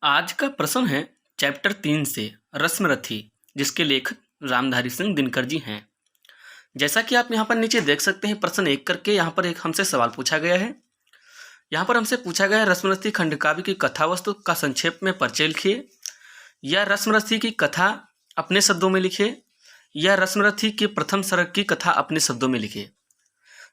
आज का प्रश्न है चैप्टर 3 से रस्मरथी, जिसके लेखक रामधारी सिंह दिनकर जी हैं। जैसा कि आप यहाँ पर नीचे देख सकते हैं, प्रश्न 1 करके यहाँ पर एक हमसे सवाल पूछा गया है। यहाँ पर हमसे पूछा गया है रस्मरथी खंड काव्य की कथा वस्तु का संक्षेप में परिचय लिखिए, या रस्मरथी की कथा अपने शब्दों में लिखिए, या रस्मरथी के प्रथम सर्ग की कथा अपने शब्दों में लिखिए।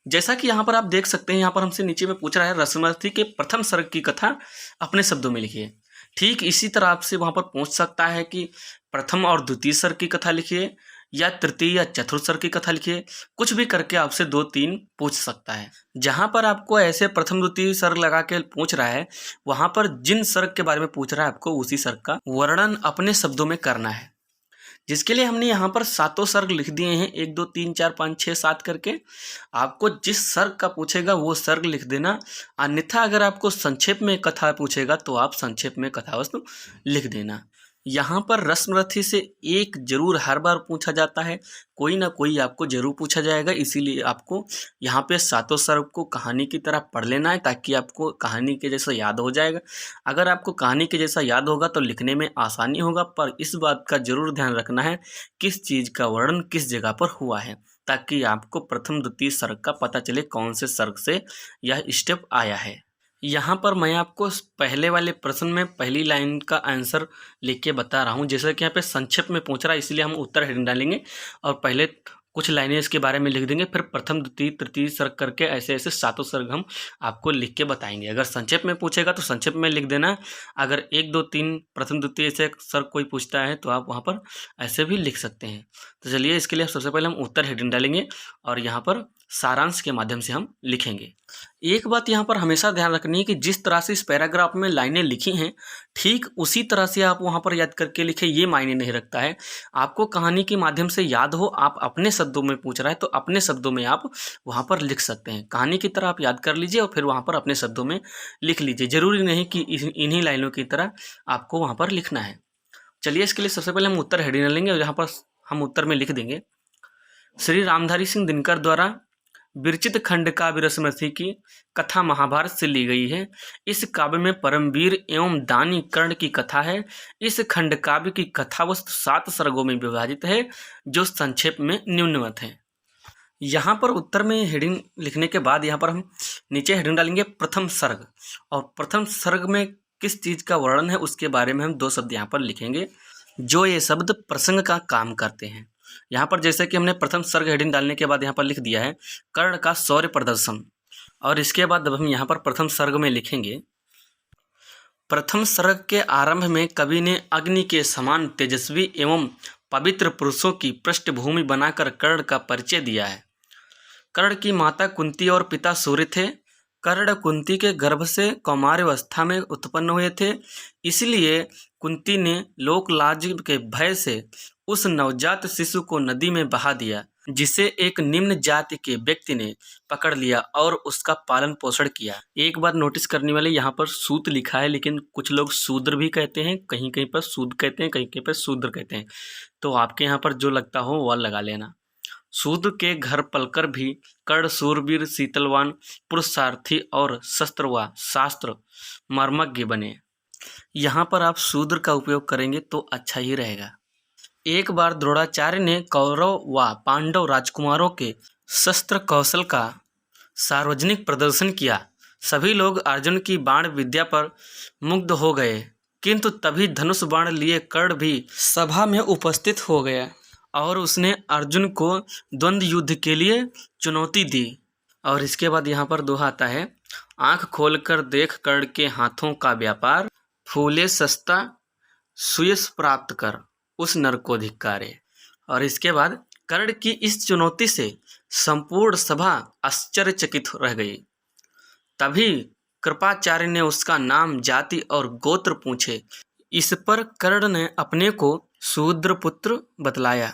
जैसा कि यहाँ पर आप देख सकते हैं, यहाँ पर हमसे नीचे में पूछ रहा है रस्मरथी के प्रथम सर्ग की कथा अपने शब्दों में लिखिए। ठीक इसी तरह आपसे वहाँ पर पूछ सकता है कि प्रथम और द्वितीय सर्ग की कथा लिखिए, या तृतीय या चतुर्थ सर्ग की कथा लिखिए। कुछ भी करके आपसे 2-3 पूछ सकता है। जहाँ पर आपको ऐसे प्रथम द्वितीय सर्ग लगा के पूछ रहा है, वहाँ पर जिन सर्ग के बारे में पूछ रहा है आपको उसी सर्ग का वर्णन अपने शब्दों में करना है, जिसके लिए हमने यहाँ पर 7 सर्ग लिख दिए हैं, 1 2 3 4 5 6 7 करके। आपको जिस सर्ग का पूछेगा वो सर्ग लिख देना, अन्यथा अगर आपको संक्षेप में कथा पूछेगा तो आप संक्षेप में कथा वस्तु लिख देना। यहाँ पर रस्मरथी से एक जरूर हर बार पूछा जाता है, कोई ना कोई आपको जरूर पूछा जाएगा, इसीलिए आपको यहाँ पे 7 सर्ग को कहानी की तरह पढ़ लेना है, ताकि आपको कहानी के जैसा याद हो जाएगा। अगर आपको कहानी के जैसा याद होगा तो लिखने में आसानी होगा, पर इस बात का जरूर ध्यान रखना है किस चीज़ का वर्णन किस जगह पर हुआ है, ताकि आपको प्रथम द्वितीय सर्ग का पता चले कौन से सर्ग से यह स्टेप आया है। यहाँ पर मैं आपको पहले वाले प्रश्न में पहली लाइन का आंसर लिख के बता रहा हूँ। जैसे कि यहाँ पे संक्षेप में पूछ रहा है, इसलिए हम उत्तर हेडिंग डालेंगे और पहले कुछ लाइनें इसके बारे में लिख देंगे, फिर प्रथम द्वितीय तृतीय सर्ग करके ऐसे ऐसे 7 सर्ग हम आपको लिख के बताएंगे। अगर संक्षेप में पूछेगा तो संक्षेप में लिख देना, अगर 1 2 3 प्रथम द्वितीय से सर्ग कोई पूछता है तो आप वहाँ पर ऐसे भी लिख सकते हैं। तो चलिए, इसके लिए सबसे पहले हम उत्तर हेडिंग डालेंगे और यहाँ पर सारांश के माध्यम से हम लिखेंगे। एक बात यहाँ पर हमेशा ध्यान रखनी है कि जिस तरह से इस पैराग्राफ में लाइनें लिखी हैं, ठीक उसी तरह से आप वहाँ पर याद करके लिखें, ये मायने नहीं रखता है। आपको कहानी के माध्यम से याद हो, आप अपने शब्दों में पूछ रहा है तो अपने शब्दों में आप वहाँ पर लिख सकते हैं। कहानी की तरह आप याद कर लीजिए और फिर वहाँ पर अपने शब्दों में लिख लीजिए। जरूरी नहीं कि इन्हीं लाइनों की तरह आपको वहाँ पर लिखना है। चलिए, इसके लिए सबसे पहले हम उत्तर हेडिंग लेंगे और यहाँ पर हम उत्तर में लिख देंगे, श्री रामधारी सिंह दिनकर द्वारा विरचित खंड काव्य रस्मरथी की कथा महाभारत से ली गई है। इस काव्य में परमवीर एवं दानी कर्ण की कथा है। इस खंड काव्य की कथावस्तु 7 सर्गों में विभाजित है, जो संक्षेप में निम्नवत है। यहाँ पर उत्तर में हेडिंग लिखने के बाद यहाँ पर हम नीचे हेडिंग डालेंगे प्रथम सर्ग, और प्रथम सर्ग में किस चीज़ का वर्णन है उसके बारे में हम 2 शब्द यहाँ पर लिखेंगे, जो ये शब्द प्रसंग का काम करते हैं। यहाँ पर जैसे कि हमने प्रथम सर्ग हेडिंग डालने के बाद यहाँ पर लिख दिया है कर्ण का शौर्य प्रदर्शन, और इसके बाद अब हम यहाँ पर प्रथम सर्ग में लिखेंगे, प्रथम सर्ग के आरंभ में कवि ने अग्नि के समान तेजस्वी एवं पवित्र पुरुषों की पृष्ठभूमि बनाकर कर्ण का परिचय दिया है। कर्ण की माता कुंती और पिता सूर्य थे। कर्ण कुंती के गर्भ से कौमार्यावस्था में उत्पन्न हुए थे, इसलिए कुंती ने लोकलाज के भय से उस नवजात शिशु को नदी में बहा दिया, जिसे एक निम्न जाति के व्यक्ति ने पकड़ लिया और उसका पालन पोषण किया। एक बात नोटिस करने वाले, यहाँ पर सूत लिखा है, लेकिन कुछ लोग शूद्र भी कहते हैं, कहीं कहीं पर सूद कहते हैं, कहीं कहीं पर शूद्र कहते हैं, तो आपके यहाँ पर जो लगता हो वह लगा लेना। शूद्र के घर पलकर भी कर्ण शूरवीर शीतलवान पुरुषार्थी और शस्त्र व शास्त्र मर्मज्ञ बने। यहाँ पर आप शूद्र का उपयोग करेंगे तो अच्छा ही रहेगा। एक बार द्रोणाचार्य ने कौरव व पांडव राजकुमारों के शस्त्र कौशल का सार्वजनिक प्रदर्शन किया। सभी अर्जुन अर्जुन की बाण विद्या पर मुग्ध हो गए, किंतु तभी धनुष बाण लिए कर्ण भी सभा में उपस्थित हो गया और उसने अर्जुन को द्वंद्व युद्ध के लिए चुनौती दी। और इसके बाद यहाँ पर दोहा आता है, आंख खोलकर देख कर्ण के हाथों का व्यापार, फूले सस्ता सुयश प्राप्त कर उस नर को धिक्कारे। और इसके बाद कर्ण की इस चुनौती से संपूर्ण सभा आश्चर्यचकित रह गई। तभी कृपाचार्य ने उसका नाम, जाति और गोत्र पूछे। इस पर कर्ण ने अपने को शूद्र पुत्र बतलाया।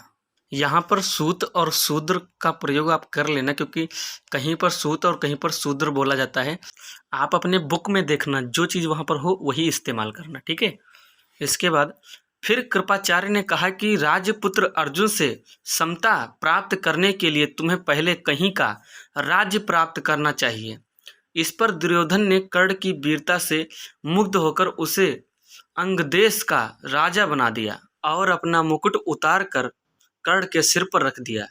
यहाँ पर सूत और शूद्र का प्रयोग आप कर लेना, क्योंकि कहीं पर सूत और कहीं पर शूद्र बोला जाता है। आप अपने बुक में देखना, जो चीज़ वहाँ पर हो वही इस्तेमाल करना, ठीक है। इसके बाद फिर कृपाचार्य ने कहा कि राजपुत्र अर्जुन से समता प्राप्त करने के लिए तुम्हें पहले कहीं का राज्य प्राप्त करना चाहिए। इस पर दुर्योधन ने कर्ण की वीरता से मुग्ध होकर उसे अंगदेश का राजा बना दिया और अपना मुकुट उतार कर कर्ण के सिर पर रख दिया।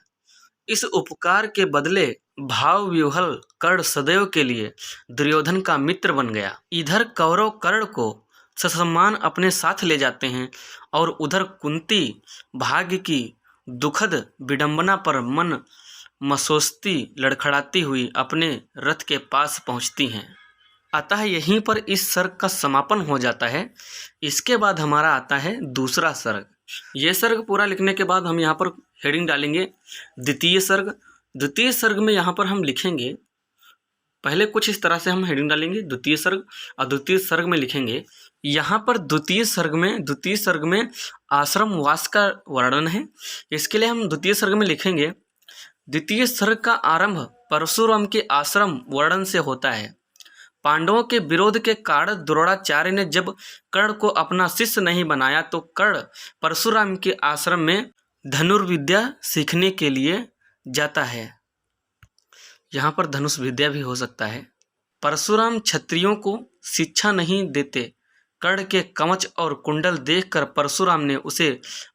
इस उपकार के बदले भाव विह्वल कर्ण सदैव के लिए दुर्योधन का मित्र बन गया। इधर कौरव कर्ण को ससम्मान अपने साथ ले जाते हैं और उधर कुंती भाग्य की दुखद विडंबना पर मन मसोस्ती लड़खड़ाती हुई अपने रथ के पास पहुंचती हैं। अतः यहीं पर इस सर्ग का समापन हो जाता है। इसके बाद हमारा आता है दूसरा सर्ग। ये सर्ग पूरा लिखने के बाद हम यहाँ पर हेडिंग डालेंगे द्वितीय सर्ग। द्वितीय सर्ग में यहाँ पर हम लिखेंगे, पहले कुछ इस तरह से हम हेडिंग डालेंगे द्वितीय सर्ग, और द्वितीय सर्ग में लिखेंगे यहाँ पर द्वितीय सर्ग में आश्रम वास का वर्णन है। इसके लिए हम द्वितीय सर्ग में लिखेंगे, द्वितीय सर्ग का आरंभ परशुराम के आश्रम वर्णन से होता है। पांडवों के विरोध के कारण द्रोणाचार्य ने जब कर्ण को अपना शिष्य नहीं बनाया तो कर्ण परशुराम के आश्रम में धनुर्विद्या सीखने के लिए जाता है। यहाँ पर धनुष विद्या भी हो सकता है। परशुराम क्षत्रियों को शिक्षा नहीं देते। कर्ण के कवच और कुंडल देखकर परशुराम ने उसे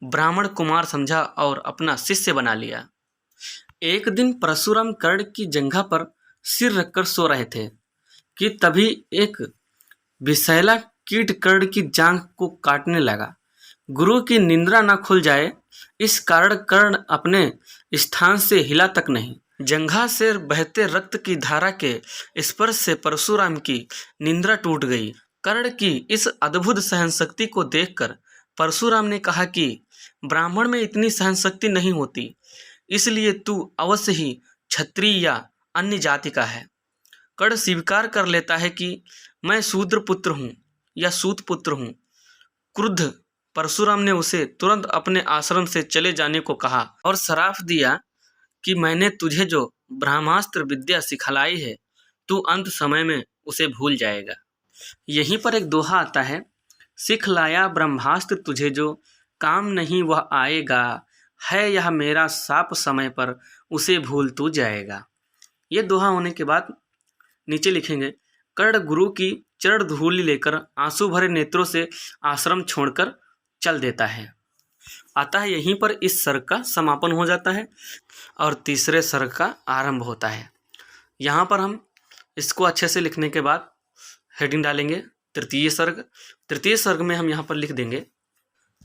ब्राह्मण कुमार समझा और अपना शिष्य बना लिया। एक दिन परशुराम कर्ण की जंघा पर सिर रखकर सो रहे थे कि तभी एक विषैला कीट कर्ण की जांघ को काटने लगा। गुरु की निंद्रा न खुल जाए इस कारण कर्ण अपने स्थान से हिला तक नहीं। जंघा से बहते रक्त की धारा के स्पर्श से परशुराम की निंद्रा टूट गई। कर्ण की इस अद्भुत सहनशक्ति को देखकर परशुराम ने कहा कि ब्राह्मण में इतनी सहनशक्ति नहीं होती, इसलिए तू अवश्य ही क्षत्रिय या अन्य जाति का है। कर्ण स्वीकार कर लेता है कि मैं शूद्र पुत्र हूँ या सूत पुत्र हूँ। क्रुद्ध परशुराम ने उसे तुरंत अपने आश्रम से चले जाने को कहा और श्राप दिया कि मैंने तुझे जो ब्रह्मास्त्र विद्या सिखलाई है तू अंत समय में उसे भूल जाएगा। यहीं पर एक दोहा आता है, सिखलाया ब्रह्मास्त्र तुझे जो काम नहीं वह आएगा, है यह मेरा शाप समय पर उसे भूल तू जाएगा। ये दोहा होने के बाद नीचे लिखेंगे, कर्ण गुरु की चरण धूलि लेकर आंसू भरे नेत्रों से आश्रम छोड़कर चल देता है। अतः यहीं पर इस सर्ग का समापन हो जाता है और तीसरे सर्ग का आरंभ होता है। यहाँ पर हम इसको अच्छे से लिखने के बाद हेडिंग डालेंगे तृतीय सर्ग। तृतीय सर्ग में हम यहाँ पर लिख देंगे,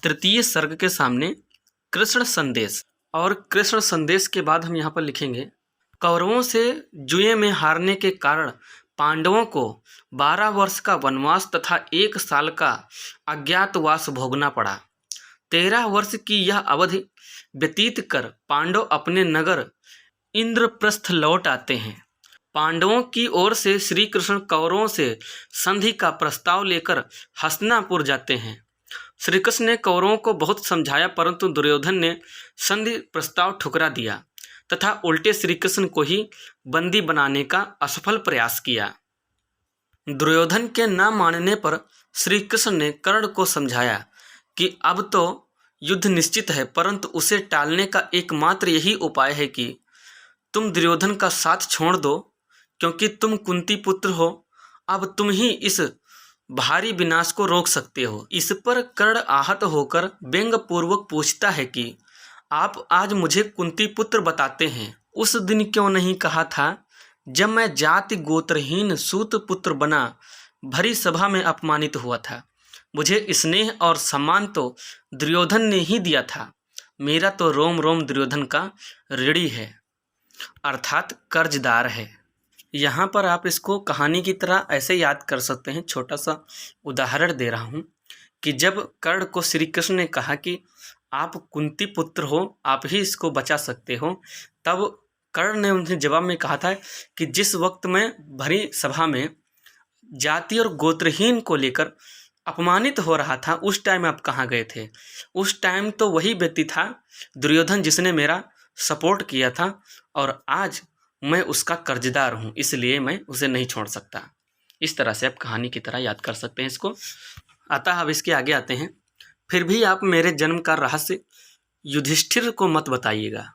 तृतीय सर्ग के सामने कृष्ण संदेश, और कृष्ण संदेश के बाद हम यहाँ पर लिखेंगे, कौरवों से जुए में हारने के कारण पांडवों को 12 वर्ष का वनवास तथा 1 साल का अज्ञातवास भोगना पड़ा। 13 वर्ष की यह अवधि व्यतीत कर पांडव अपने नगर इंद्रप्रस्थ लौट आते हैं। पांडवों की ओर से श्री कृष्ण कौरवों से संधि का प्रस्ताव लेकर हस्तिनापुर जाते हैं। श्री कृष्ण ने कौरवों को बहुत समझाया, परंतु दुर्योधन ने संधि प्रस्ताव ठुकरा दिया तथा उल्टे श्री कृष्ण को ही बंदी बनाने का असफल प्रयास किया। दुर्योधन के न मानने पर श्री कृष्ण ने कर्ण को समझाया कि अब तो युद्ध निश्चित है, परंतु उसे टालने का एकमात्र यही उपाय है कि तुम दुर्योधन का साथ छोड़ दो, क्योंकि तुम कुंती पुत्र हो। अब तुम ही इस भारी विनाश को रोक सकते हो। इस पर कर्ण आहत होकर व्यंग्यपूर्वक पूछता है कि आप आज मुझे कुंती पुत्र बताते हैं, उस दिन क्यों नहीं कहा था जब मैं जाति गोत्रहीन सूत पुत्र बना भरी सभा में अपमानित हुआ था। मुझे स्नेह और सम्मान तो दुर्योधन ने ही दिया था। मेरा तो रोम रोम दुर्योधन का ऋणी है, अर्थात कर्जदार है। यहाँ पर आप इसको कहानी की तरह ऐसे याद कर सकते हैं। छोटा सा उदाहरण दे रहा हूँ कि जब कर्ण को श्री कृष्ण ने कहा कि आप कुंती पुत्र हो, आप ही इसको बचा सकते हो, तब कर्ण ने उन्हें जवाब में कहा था कि जिस वक्त मैं भरी सभा में जाति और गोत्रहीन को लेकर अपमानित हो रहा था, उस टाइम आप कहाँ गए थे? उस टाइम तो वही व्यक्ति था दुर्योधन जिसने मेरा सपोर्ट किया था, और आज मैं उसका कर्जदार हूँ, इसलिए मैं उसे नहीं छोड़ सकता। इस तरह से आप कहानी की तरह याद कर सकते हैं इसको। अतः अब इसके आगे आते हैं। फिर भी आप मेरे जन्म का रहस्य युधिष्ठिर को मत बताइएगा,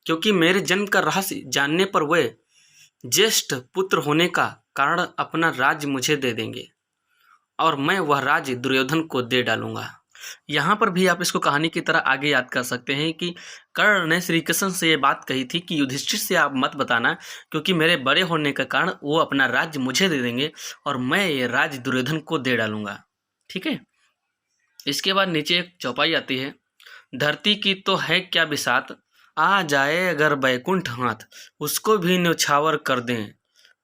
क्योंकि मेरे जन्म का रहस्य जानने पर वे ज्येष्ठ पुत्र होने का कारण अपना राज्य मुझे दे देंगे और मैं वह राज्य दुर्योधन को दे डालूंगा। यहाँ पर भी आप इसको कहानी की तरह आगे याद कर सकते हैं कि कर्ण ने श्री कृष्ण से ये बात कही थी कि युधिष्ठिर से आप मत बताना, क्योंकि मेरे बड़े होने के कारण वो अपना राज्य मुझे दे देंगे और मैं ये राज्य दुर्योधन को दे डालूंगा। ठीक है। इसके बाद नीचे एक चौपाई आती है, धरती की तो है क्या बिसात, आ जाए अगर बैकुंठ हाथ, उसको भी न्यौछावर कर दें,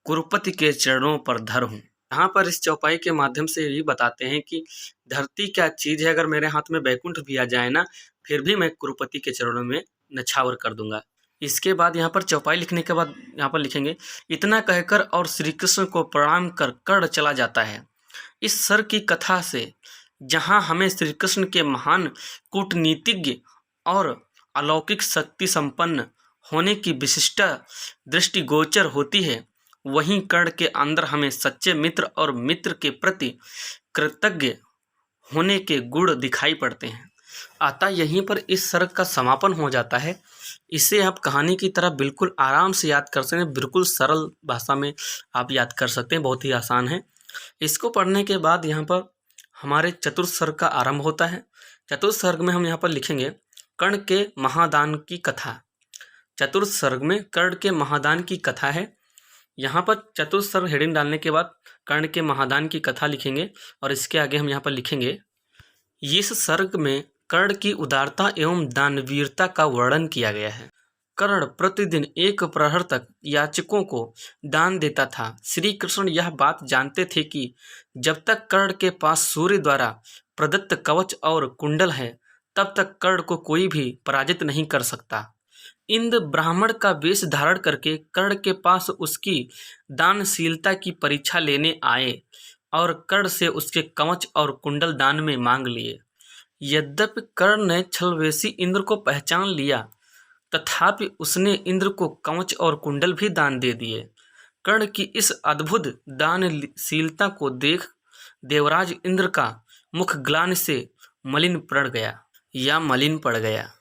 कुरुपति के चरणों पर धर हूँ। यहाँ पर इस चौपाई के माध्यम से यही बताते हैं कि धरती क्या चीज है, अगर मेरे हाथ में बैकुंठ भी आ जाए ना, फिर भी मैं कुरुपति के चरणों में नछावर कर दूंगा। इसके बाद यहाँ पर चौपाई लिखने के बाद यहाँ पर लिखेंगे, इतना कहकर और श्री कृष्ण को प्रणाम कर कर्ण चला जाता है। इस सर की कथा से जहाँ हमें श्री कृष्ण के महान कूटनीतिज्ञ और अलौकिक शक्ति संपन्न होने की विशिष्ट दृष्टिगोचर होती है, वहीं कर्ण के अंदर हमें सच्चे मित्र और मित्र के प्रति कृतज्ञ होने के गुण दिखाई पड़ते हैं। अतः यहीं पर इस सर्ग का समापन हो जाता है। इसे आप कहानी की तरह बिल्कुल आराम से याद कर सकते हैं, बिल्कुल सरल भाषा में आप याद कर सकते हैं, बहुत ही आसान है। इसको पढ़ने के बाद यहाँ पर हमारे चतुर्थ सर्ग का आरंभ होता है। चतुर्थ सर्ग में हम यहाँ पर लिखेंगे कर्ण के महादान की कथा। चतुर्थ सर्ग में कर्ण के महादान की कथा है। यहाँ पर चतुर्थ सर्ग हेडिंग डालने के बाद कर्ण के महादान की कथा लिखेंगे और इसके आगे हम यहाँ पर लिखेंगे, इस सर्ग में कर्ण की उदारता एवं दानवीरता का वर्णन किया गया है। कर्ण प्रतिदिन 1 प्रहर तक याचकों को दान देता था। श्री कृष्ण यह बात जानते थे कि जब तक कर्ण के पास सूर्य द्वारा प्रदत्त कवच और कुंडल है, तब तक कर्ण को कोई भी पराजित नहीं कर सकता। इंद्र ब्राह्मण का वेश धारण करके कर्ण के पास उसकी दानशीलता की परीक्षा लेने आए और कर्ण से उसके कवच और कुंडल दान में मांग लिए। यद्यपि कर्ण ने छलवेशी इंद्र को पहचान लिया, तथापि उसने इंद्र को कवच और कुंडल भी दान दे दिए। कर्ण की इस अद्भुत दानशीलता को देख देवराज इंद्र का मुख ग्लानि से मलिन पड़ गया।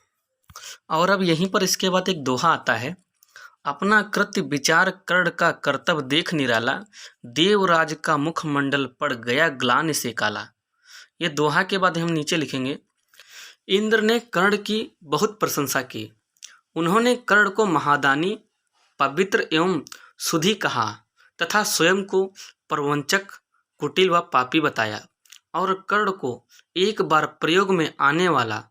और अब यहीं पर इसके बाद एक दोहा आता है, अपना कृत्य विचार कर्ण का कर्तव्य देख निराला, देवराज का मुखमंडल पड़ गया ग्लानि से काला। ये दोहा के बाद हम नीचे लिखेंगे, इंद्र ने कर्ण की बहुत प्रशंसा की। उन्होंने कर्ण को महादानी, पवित्र एवं सुधी कहा तथा स्वयं को प्रवंचक, कुटिल व पापी बताया और कर्ण को एक बार प्रयोग में आने वाला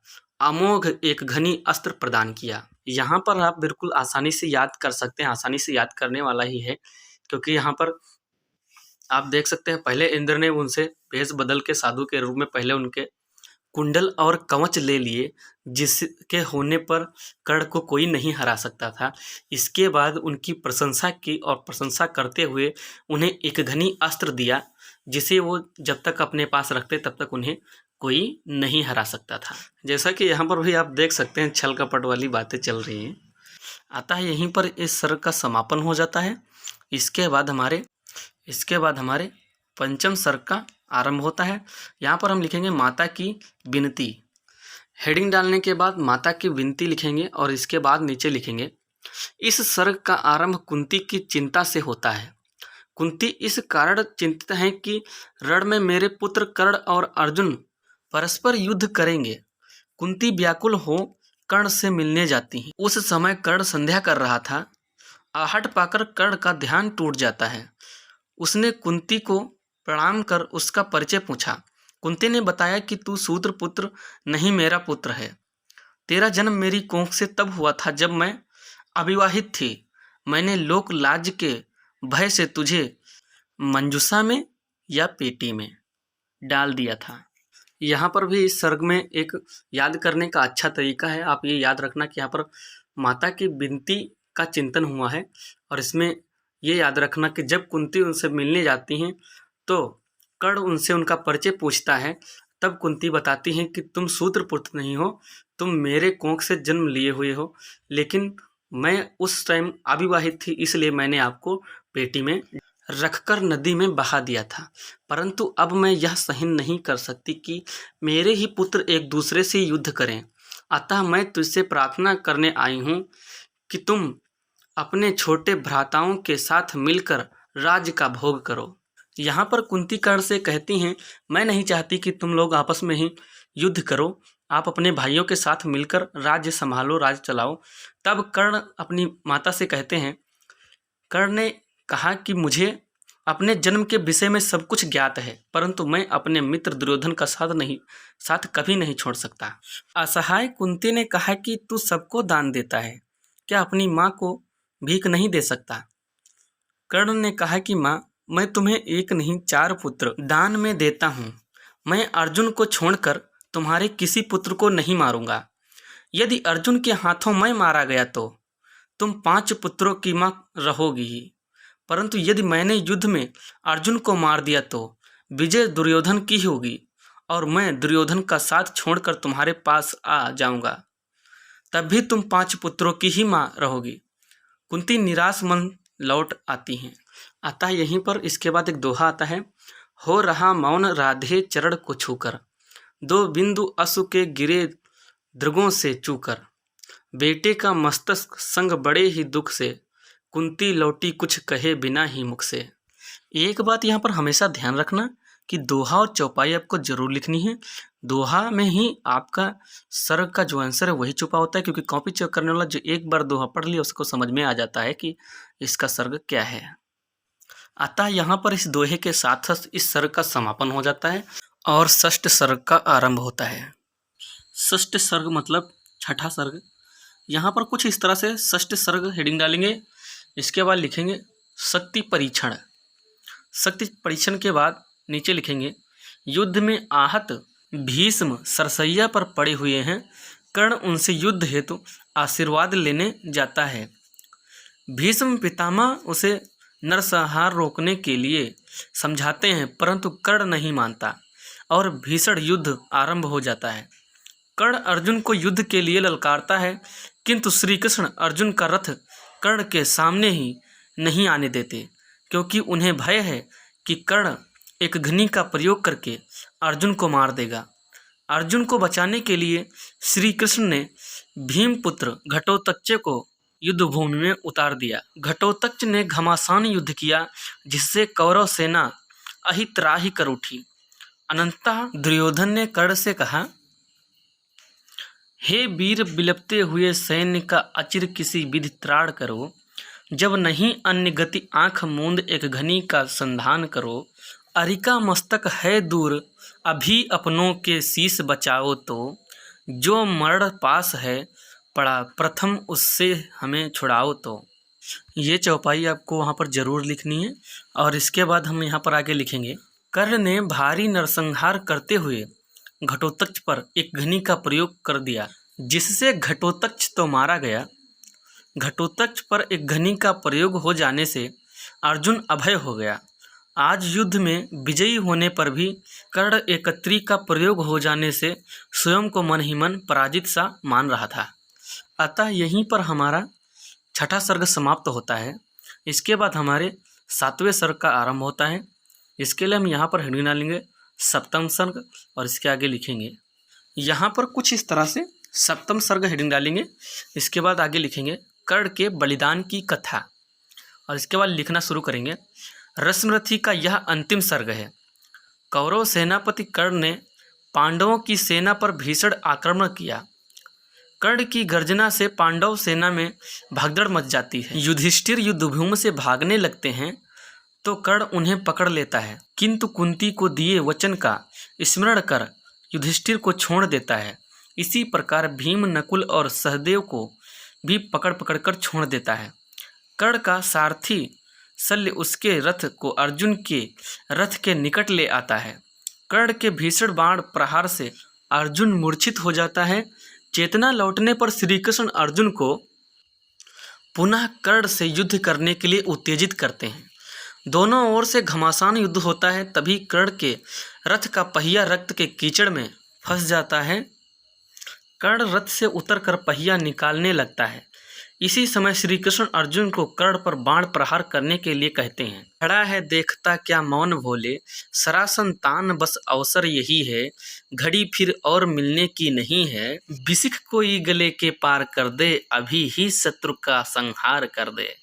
अमोघ एक घनी अस्त्र प्रदान किया। यहाँ पर आप बिल्कुल आसानी से याद कर सकते हैं, आसानी से याद करने वाला ही है, क्योंकि यहाँ पर आप देख सकते हैं पहले इंद्र ने उनसे भेष बदल के साधु के रूप में पहले उनके कुंडल और कवच ले लिए, जिसके होने पर कर्ण को कोई नहीं हरा सकता था। इसके बाद उनकी प्रशंसा की और प्रशंसा करते हुए उन्हें एक घनी अस्त्र दिया, जिसे वो जब तक अपने पास रखते तब तक उन्हें कोई नहीं हरा सकता था। जैसा कि यहाँ पर भी आप देख सकते हैं छल कपट वाली बातें चल रही हैं। अतः यहीं पर इस सर्ग का समापन हो जाता है। इसके बाद हमारे पंचम सर्ग का आरंभ होता है। यहाँ पर हम लिखेंगे माता की विनती। हेडिंग डालने के बाद माता की विनती लिखेंगे और इसके बाद नीचे लिखेंगे, इस सर्ग का आरंभ कुंती की चिंता से होता है। कुंती इस कारण चिंतित हैं कि रण में मेरे पुत्र कर्ण और अर्जुन परस्पर युद्ध करेंगे। कुंती व्याकुल हो कर्ण से मिलने जाती हैं। उस समय कर्ण संध्या कर रहा था। आहट पाकर कर्ण का ध्यान टूट जाता है। उसने कुंती को प्रणाम कर उसका परिचय पूछा। कुंती ने बताया कि तू शूद्र पुत्र नहीं, मेरा पुत्र है। तेरा जन्म मेरी कोख से तब हुआ था जब मैं अविवाहित थी। मैंने लोक लाज के भय से तुझे मंजूषा में या पेटी में डाल दिया था। यहाँ पर भी इस सर्ग में एक याद करने का अच्छा तरीका है। आप ये याद रखना कि यहाँ पर माता की विनती का चिंतन हुआ है और इसमें ये याद रखना कि जब कुंती उनसे मिलने जाती हैं तो कर्ण उनसे उनका परिचय पूछता है। तब कुंती बताती हैं कि तुम शूद्र पुत्र नहीं हो, तुम मेरे कोख से जन्म लिए हुए हो, लेकिन मैं उस टाइम अविवाहित थी, इसलिए मैंने आपको पेटी में रखकर नदी में बहा दिया था। परंतु अब मैं यह सहन नहीं कर सकती कि मेरे ही पुत्र एक दूसरे से युद्ध करें। अतः मैं तुझसे प्रार्थना करने आई हूँ कि तुम अपने छोटे भ्राताओं के साथ मिलकर राज्य का भोग करो। यहाँ पर कुंती कर्ण से कहती हैं, मैं नहीं चाहती कि तुम लोग आपस में ही युद्ध करो, आप अपने भाइयों के साथ मिलकर राज्य संभालो, राज्य चलाओ। तब कर्ण अपनी माता से कहते हैं, कर्ण ने कहा कि मुझे अपने जन्म के विषय में सब कुछ ज्ञात है, परंतु मैं अपने मित्र दुर्योधन का साथ कभी नहीं छोड़ सकता। असहाय कुंती ने कहा कि तू सबको दान देता है, क्या अपनी माँ को भीख नहीं दे सकता? कर्ण ने कहा कि माँ, मैं तुम्हें एक नहीं 4 पुत्र दान में देता हूँ। मैं अर्जुन को छोड़कर तुम्हारे किसी पुत्र को नहीं मारूंगा। यदि अर्जुन के हाथों मैं मारा गया तो तुम 5 पुत्रों की माँ रहोगी ही, परंतु यदि मैंने युद्ध में अर्जुन को मार दिया तो विजय दुर्योधन की होगी और मैं दुर्योधन का साथ छोड़कर तुम्हारे पास आ जाऊंगा, तब भी तुम 5 पुत्रों की ही माँ रहोगी। कुंती निराश मन लौट आती हैं। अतः यहीं पर इसके बाद एक दोहा आता है, हो रहा मौन राधे चरण को छूकर, 2 बिंदु अश्रु के गिरे दृगों से चूकर, बेटे का मस्तक संग बड़े ही दुख से, कुंती लौटी कुछ कहे बिना ही मुख से। एक बात यहाँ पर हमेशा ध्यान रखना कि दोहा और चौपाई आपको जरूर लिखनी है। दोहा में ही आपका सर्ग का जो आंसर है वही छुपा होता है, क्योंकि कॉपी चेक करने वाला जो एक बार दोहा पढ़ लिया उसको समझ में आ जाता है कि इसका सर्ग क्या है। अतः यहाँ पर इस दोहे के साथ इस सर्ग का समापन हो जाता है और षष्ठ सर्ग का आरंभ होता है। षष्ठ सर्ग मतलब छठा सर्ग। यहाँ पर कुछ इस तरह से षष्ठ सर्ग हेडिंग डालेंगे। इसके बाद लिखेंगे शक्ति परीक्षण। शक्ति परीक्षण के बाद नीचे लिखेंगे, युद्ध में आहत भीष्म सरसैया पर पड़े हुए हैं, कर्ण उनसे युद्ध हेतु आशीर्वाद लेने जाता है। भीष्म पितामह उसे नरसंहार रोकने के लिए समझाते हैं, परंतु कर्ण नहीं मानता और भीषण युद्ध आरंभ हो जाता है। कर्ण अर्जुन को युद्ध के लिए ललकारता है, किंतु श्री कृष्ण अर्जुन का रथ कर्ण के सामने ही नहीं आने देते, क्योंकि उन्हें भय है कि कर्ण एक अग्नि का प्रयोग करके अर्जुन को मार देगा। अर्जुन को बचाने के लिए श्री कृष्ण ने भीमपुत्र घटोत्कच को युद्ध भूमि में उतार दिया। घटोत्कच ने घमासान युद्ध किया, जिससे कौरव सेना अहितराही कर उठी। अनंतः दुर्योधन ने कर्ण से कहा, हे वीर, बिलपते हुए सैन्य का अचिर किसी विधि त्राण करो, जब नहीं अन्य गति आंख मूंद एक घनी का संधान करो। अरिका मस्तक है दूर, अभी अपनों के शीश बचाओ तो, जो मरण पास है पड़ा प्रथम उससे हमें छुड़ाओ तो। ये चौपाई आपको वहाँ पर जरूर लिखनी है। और इसके बाद हम यहाँ पर आगे लिखेंगे, कर्ण ने भारी नरसंहार करते हुए घटोत्कच पर एक घनी का प्रयोग कर दिया, जिससे घटोत्कच तो मारा गया। घटोत्कच पर एक घनी का प्रयोग हो जाने से अर्जुन अभय हो गया। आज युद्ध में विजयी होने पर भी कर्ण एकत्री का प्रयोग हो जाने से स्वयं को मन ही मन पराजित सा मान रहा था। अतः यहीं पर हमारा छठा सर्ग समाप्त होता है। इसके बाद हमारे 7वें सर्ग का आरंभ होता है। इसके लिए हम यहाँ पर हेडिंग डालेंगे सप्तम सर्ग और इसके आगे लिखेंगे, यहाँ पर कुछ इस तरह से सप्तम सर्ग हेडिंग डालेंगे। इसके बाद आगे लिखेंगे कर्ण के बलिदान की कथा और इसके बाद लिखना शुरू करेंगे, रश्मरथी का यह अंतिम सर्ग है। कौरव सेनापति कर्ण ने पांडवों की सेना पर भीषण आक्रमण किया। कर्ण की गर्जना से पांडव सेना में भगदड़ मच जाती है। युधिष्ठिर युद्धभूमि से भागने लगते हैं तो कर्ण उन्हें पकड़ लेता है, किंतु कुंती को दिए वचन का स्मरण कर युधिष्ठिर को छोड़ देता है। इसी प्रकार भीम, नकुल और सहदेव को भी पकड़ कर छोड़ देता है। कर्ण का सारथी शल्य उसके रथ को अर्जुन के रथ के निकट ले आता है। कर्ण के भीषण बाण प्रहार से अर्जुन मूर्छित हो जाता है। चेतना लौटने पर श्री कृष्ण अर्जुन को पुनः कर्ण से युद्ध करने के लिए उत्तेजित करते हैं। दोनों ओर से घमासान युद्ध होता है। तभी कर्ण के रथ का पहिया रक्त के कीचड़ में फंस जाता है। कर्ण रथ से उतरकर पहिया निकालने लगता है। इसी समय श्री कृष्ण अर्जुन को कर्ण पर बाण प्रहार करने के लिए कहते हैं, खड़ा है देखता क्या मौन भोले, सरासन तान बस अवसर यही है, घड़ी फिर और मिलने की नहीं है, बिसिख कोई गले के पार कर दे, अभी ही शत्रु का संहार कर दे।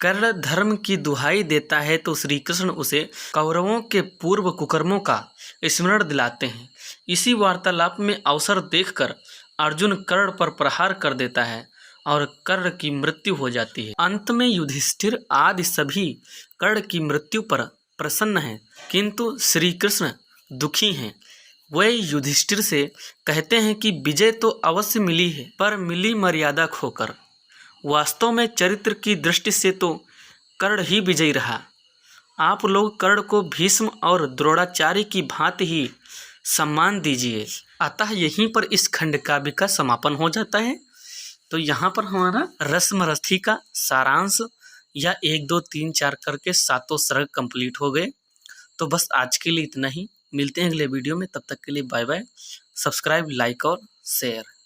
कर्ण धर्म की दुहाई देता है तो श्री कृष्ण उसे कौरवों के पूर्व कुकर्मों का स्मरण दिलाते हैं। इसी वार्तालाप में अवसर देखकर अर्जुन कर्ण पर प्रहार कर देता है और कर्ण की मृत्यु हो जाती है। अंत में युधिष्ठिर आदि सभी कर्ण की मृत्यु पर प्रसन्न हैं, किंतु श्री कृष्ण दुखी हैं। वे युधिष्ठिर से कहते हैं कि विजय तो अवश्य मिली है, पर मिली मर्यादा खोकर। वास्तव में चरित्र की दृष्टि से तो कर्ण ही विजयी रहा। आप लोग कर्ण को भीष्म और द्रोणाचार्य की भांति ही सम्मान दीजिए। अतः यहीं पर इस खंड काव्य का समापन हो जाता है। तो यहाँ पर हमारा रस्मरथी का सारांश या 1 2 3 4 करके 7 सर्ग कंप्लीट हो गए। तो बस आज के लिए इतना ही। मिलते हैं अगले वीडियो में, तब तक के लिए बाय बाय। सब्सक्राइब, लाइक और शेयर।